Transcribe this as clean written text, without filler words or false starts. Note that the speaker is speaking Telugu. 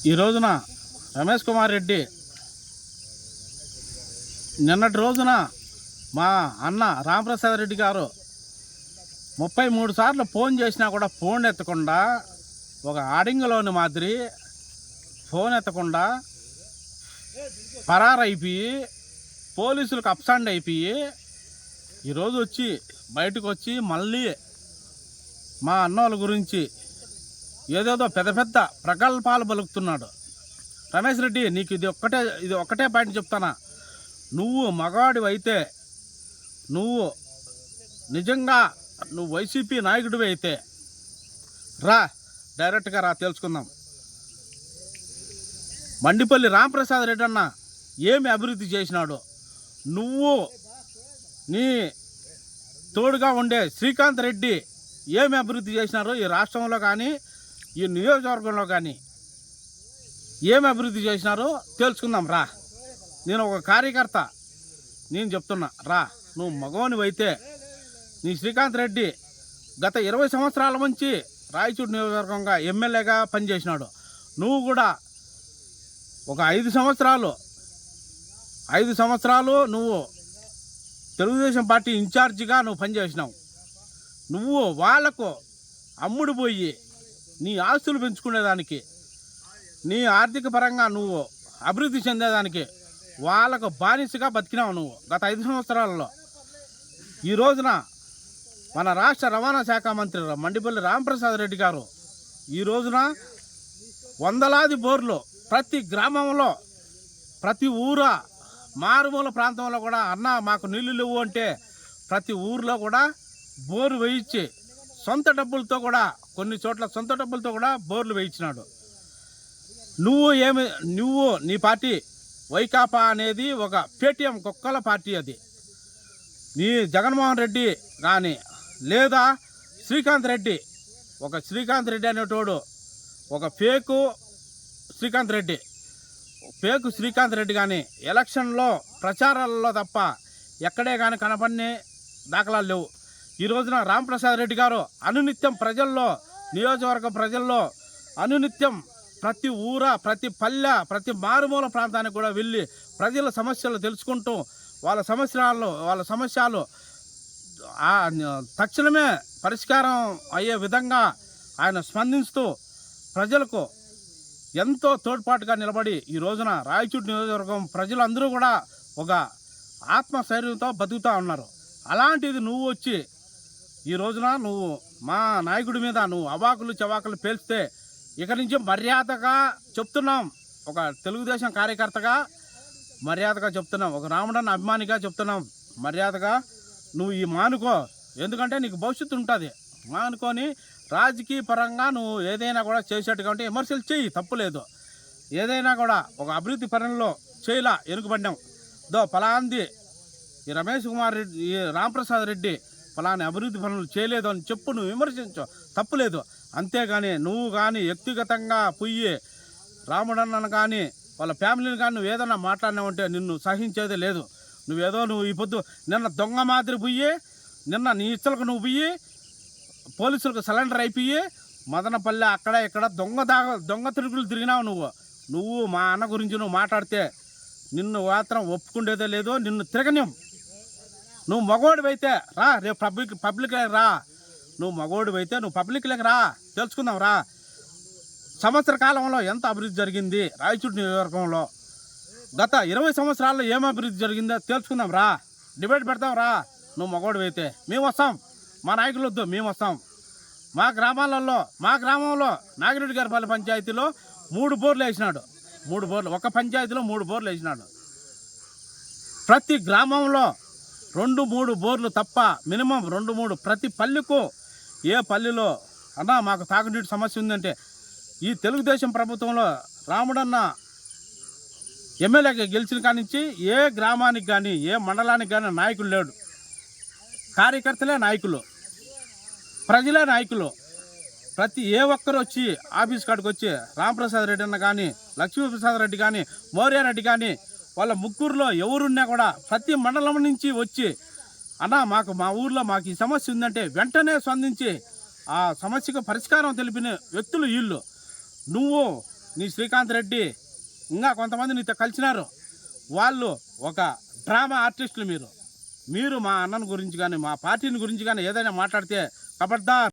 ఈ రోజున రమేష్ కుమార్ రెడ్డి నిన్నటి రోజున మా అన్న రాంప్రసాద్ రెడ్డి గారు 33 సార్లు ఫోన్ చేసినా కూడా ఫోన్ ఎత్తకుండా ఒక ఆడింగలోని మాదిరి ఫోన్ ఎత్తకుండా పరారైపోయి పోలీసులకు అప్సాండ్ అయిపోయి ఈరోజు వచ్చి బయటకు వచ్చి మళ్ళీ మా అన్నోళ్ళ గురించి ఏదేదో పెద్ద పెద్ద ప్రగల్భాలు పలుకుతున్నాడు. రమేష్ రెడ్డి, నీకు ఇది ఒక్కటే పాయింట్ చెప్తానా, నువ్వు మగాడివి అయితే, నువ్వు నిజంగా నువ్వు వైసీపీ నాయకుడివి అయితే రా, డైరెక్ట్గా రా, తెలుసుకుందాం. మండిపల్లి రాంప్రసాద్ రెడ్డి అన్న ఏమి అభివృద్ధి చేసినాడు, నువ్వు నీ తోడుగా ఉండే శ్రీకాంత్ రెడ్డి ఏమి అభివృద్ధి చేసినారో ఈ రాష్ట్రంలో కానీ ఈ నియోజకవర్గంలో కానీ ఏమి అభివృద్ధి చేసినారో తెలుసుకుందాం రా. నేను ఒక కార్యకర్త, నేను చెప్తున్నా రా. నువ్వు మగవానివైతే నీ శ్రీకాంత్ రెడ్డి గత 20 సంవత్సరాల నుంచి రాయచూడు నియోజకవర్గంగా ఎమ్మెల్యేగా పనిచేసినాడు. నువ్వు కూడా ఒక 5 సంవత్సరాలు నువ్వు తెలుగుదేశం పార్టీ ఇన్ఛార్జిగా నువ్వు పనిచేసినావు. నువ్వు వాళ్లకు అమ్ముడు పోయి నీ ఆస్తులు పెంచుకునేదానికి, నీ ఆర్థిక పరంగా నువ్వు అభివృద్ధి చెందేదానికి వాళ్ళకు బానిసగా బతికినావు నువ్వు గత 5 సంవత్సరాలలో. ఈ రోజున మన రాష్ట్ర రవాణా శాఖ మంత్రి మండిపల్లి రాంప్రసాద్ రెడ్డి గారు ఈ రోజున వందలాది బోర్లు ప్రతి గ్రామంలో, ప్రతి మారుమూల ప్రాంతంలో కూడా అన్న మాకు నీళ్లు లేవు అంటే ప్రతి ఊరిలో కూడా బోరు వేయించి సొంత డబ్బులతో కూడా, కొన్ని చోట్ల సొంత డబ్బులతో కూడా బోర్లు వేయించినాడు. నువ్వు నీ పార్టీ వైకాపా అనేది ఒక పేటీఎం కుక్కల పార్టీ. అది నీ జగన్మోహన్ రెడ్డి కానీ లేదా శ్రీకాంత్ రెడ్డి అనేటోడు ఒక ఫేకు శ్రీకాంత్ రెడ్డి కానీ ఎలక్షన్లో ప్రచారాలలో తప్ప ఎక్కడే కానీ కనపడిన దాఖలాలు లేవు. ఈ రోజున రాంప్రసాద్ రెడ్డి గారు అనునిత్యం ప్రజల్లో, నియోజకవర్గ ప్రజల్లో అనునిత్యం ప్రతి ప్రతి పల్లె, ప్రతి మారుమూల ప్రాంతానికి కూడా వెళ్ళి ప్రజల సమస్యలు తెలుసుకుంటూ వాళ్ళ సమస్యలు తక్షణమే పరిష్కారం అయ్యే విధంగా ఆయన స్పందిస్తూ ప్రజలకు ఎంతో తోడ్పాటుగా నిలబడి ఈ రోజున రాయచూడు నియోజకవర్గం ప్రజలందరూ కూడా ఒక ఆత్మస్థైర్యంతో బతుకుతూ ఉన్నారు. అలాంటిది నువ్వు వచ్చి ఈ రోజున నువ్వు మా నాయకుడి మీద నువ్వు అవాకులు చవాకులు పేల్స్తే ఇక నుంచి మర్యాదగా చెప్తున్నాం, ఒక తెలుగుదేశం కార్యకర్తగా మర్యాదగా చెప్తున్నాం, ఒక రాముడన్న అభిమానిగా చెప్తున్నాం, మర్యాదగా నువ్వు ఈ మానుకో. ఎందుకంటే నీకు భవిష్యత్తు ఉంటుంది. మానుకొని రాజకీయ పరంగా నువ్వు ఏదైనా కూడా చేసేట్టుగా ఉంటే విమర్శలు చెయ్యి, తప్పులేదు. ఏదైనా కూడా ఒక అభివృద్ధి పనుల్లో చేయలా, వెనుకబడ్డాం. ఫలాంది ఈ రమేష్ కుమార్ రెడ్డి, ఈ రాంప్రసాద్ రెడ్డి ఫలాని అభివృద్ధి పనులు చేయలేదు అని చెప్పు, నువ్వు విమర్శించు, తప్పులేదు. అంతేగాని నువ్వు కానీ వ్యక్తిగతంగా పొయ్యి రాముడన్నను కానీ వాళ్ళ ఫ్యామిలీని కానీ నువ్వు ఏదన్నా మాట్లాడినావంటే నిన్ను సహించేదే లేదు. నువ్వు ఈ పొద్దు నిన్న దొంగ మాదిరి పొయ్యి, నిన్న నీ ఇచ్చలకు నువ్వు పొయ్యి పోలీసులకు సరెండర్ అయిపోయి మదనపల్లె అక్కడ ఇక్కడ దొంగ తిరుగులు తిరిగినావు. నువ్వు మా అన్న గురించి నువ్వు మాట్లాడితే నిన్ను మాత్రం ఒప్పుకుండేదే లేదు, నిన్ను తిరగనిం. నువ్వు మగోడివైతే రా, రేపు పబ్లిక్ రా. నువ్వు మగోడివైతే నువ్వు పబ్లిక్లోకి రా, తెలుసుకుందాం రా. సంవత్సర కాలంలో ఎంత అభివృద్ధి జరిగింది రాయచూడు నియోజకవర్గంలో, గత 20 సంవత్సరాల్లో ఏం అభివృద్ధి జరిగిందో తెలుసుకుందాం రా, డిబేట్ పెడతాం రా. నువ్వు మగోడివైతే మేము వస్తాం, మా నాయకులు వద్దు, మేము వస్తాం. మా గ్రామంలో నాగిరెడ్డి గారిపల్లి పంచాయతీలో 3 బోర్లు వేసినాడు. 3 బోర్లు, ఒక పంచాయతీలో 3 బోర్లు వేసినాడు. ప్రతి గ్రామంలో 2-3 బోర్లు తప్ప మినిమం 2-3 ప్రతి పల్లెకు. ఏ పల్లెలో అన్నా మాకు తాగునీటి సమస్య ఉందంటే ఈ తెలుగుదేశం ప్రభుత్వంలో రాముడన్న ఎమ్మెల్యేగా గెలిచిన కానించి ఏ గ్రామానికి కానీ ఏ మండలానికి కానీ నాయకులు లేడు. కార్యకర్తలే నాయకులు, ప్రజలే నాయకులు. ఏ ఒక్కరు వచ్చి ఆఫీస్ కాడికి వచ్చి రాంప్రసాద్ రెడ్డి అన్న కానీ, లక్ష్మీప్రసాద్ రెడ్డి కానీ, మౌర్యారెడ్డి కానీ వాళ్ళ ముగ్గురులో ఎవరున్నా కూడా ప్రతి మండలం నుంచి వచ్చి అన్నా మా ఊర్లో మాకు ఈ సమస్య ఉందంటే వెంటనే స్పందించి ఆ సమస్యకు పరిష్కారం తెలిపిన వ్యక్తులు వీళ్ళు. నువ్వు నీ శ్రీకాంత్ రెడ్డి ఇంకా కొంతమంది నీతో కలిసినారు. వాళ్ళు ఒక డ్రామా ఆర్టిస్టులు. మీరు మా అన్నను గురించి కానీ మా పార్టీని గురించి కానీ ఏదైనా మాట్లాడితే ఖబర్దార్